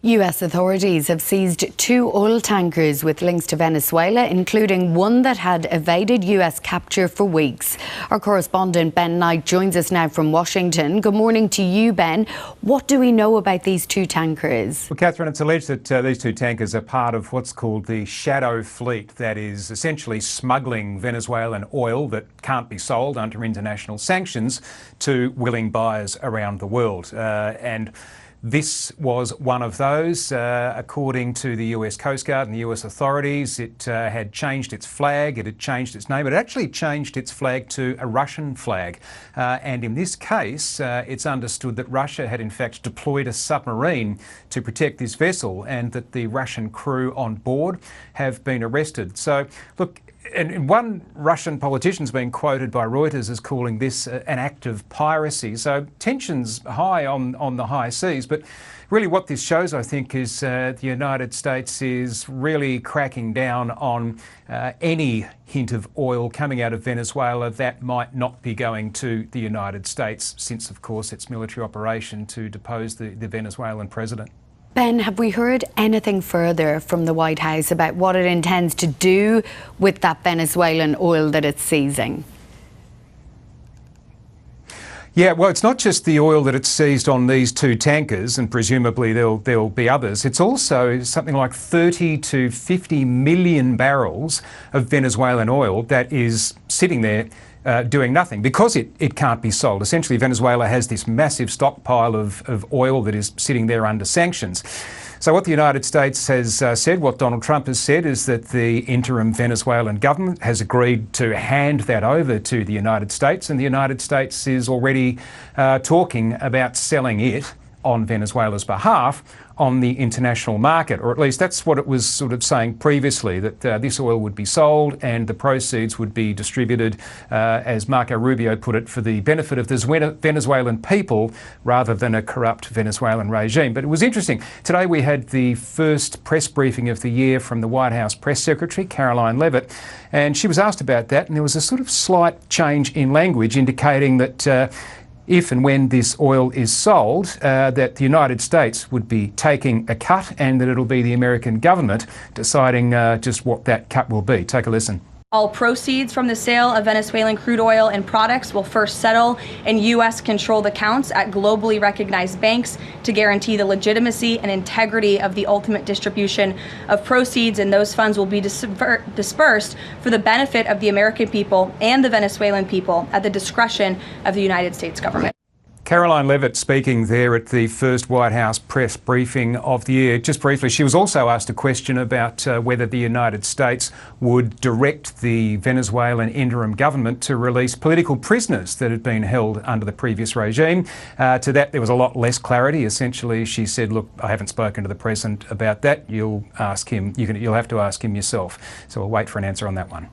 US authorities have seized 2 oil tankers with links to Venezuela, including one that had evaded US capture for weeks. Our correspondent Ben Knight joins us now from Washington. Good morning to you, Ben. What do we know about these 2 tankers? Well, Catherine, it's alleged that these 2 tankers are part of what's called the shadow fleet, that is essentially smuggling Venezuelan oil that can't be sold under international sanctions to willing buyers around the world. And this was one of those. According to the US Coast Guard and the US authorities, it had changed its flag, it had changed its name, it actually changed its flag to a Russian flag. And in this case, it's understood that Russia had in fact deployed a submarine to protect this vessel, and that the Russian crew on board have been arrested. So, look, and one Russian politician's been quoted by Reuters as calling this an act of piracy. So tensions high on the high seas. But really what this shows, I think, is the United States is really cracking down on any hint of oil coming out of Venezuela that might not be going to the United States, since, of course, its military operation to depose the Venezuelan president. Ben, have we heard anything further from the White House about what it intends to do with that Venezuelan oil that it's seizing? Yeah, well, it's not just the oil that it's seized on these 2 tankers, and presumably there'll be others. It's also something like 30 to 50 million barrels of Venezuelan oil that is sitting there doing nothing because it can't be sold. Essentially, Venezuela has this massive stockpile of oil that is sitting there under sanctions. So what the United States has said, what Donald Trump has said, is that the interim Venezuelan government has agreed to hand that over to the United States, and the United States is already talking about selling it on Venezuela's behalf on the international market, or at least that's what it was sort of saying previously, that this oil would be sold and the proceeds would be distributed, as Marco Rubio put it, for the benefit of the Venezuelan people rather than a corrupt Venezuelan regime. But it was interesting. Today we had the first press briefing of the year from the White House press secretary, Karoline Leavitt, and she was asked about that, and there was a sort of slight change in language indicating that if and when this oil is sold, that the United States would be taking a cut, and that it'll be the American government deciding just what that cut will be. Take a listen. All proceeds from the sale of Venezuelan crude oil and products will first settle in U.S.-controlled accounts at globally recognized banks to guarantee the legitimacy and integrity of the ultimate distribution of proceeds, and those funds will be dispersed for the benefit of the American people and the Venezuelan people at the discretion of the United States government. Karoline Leavitt speaking there at the first White House press briefing of the year. Just briefly, she was also asked a question about whether the United States would direct the Venezuelan interim government to release political prisoners that had been held under the previous regime. To that, there was a lot less clarity. Essentially, she said, look, I haven't spoken to the president about that. You'll ask him. You'll have to ask him yourself. So we'll wait for an answer on that one.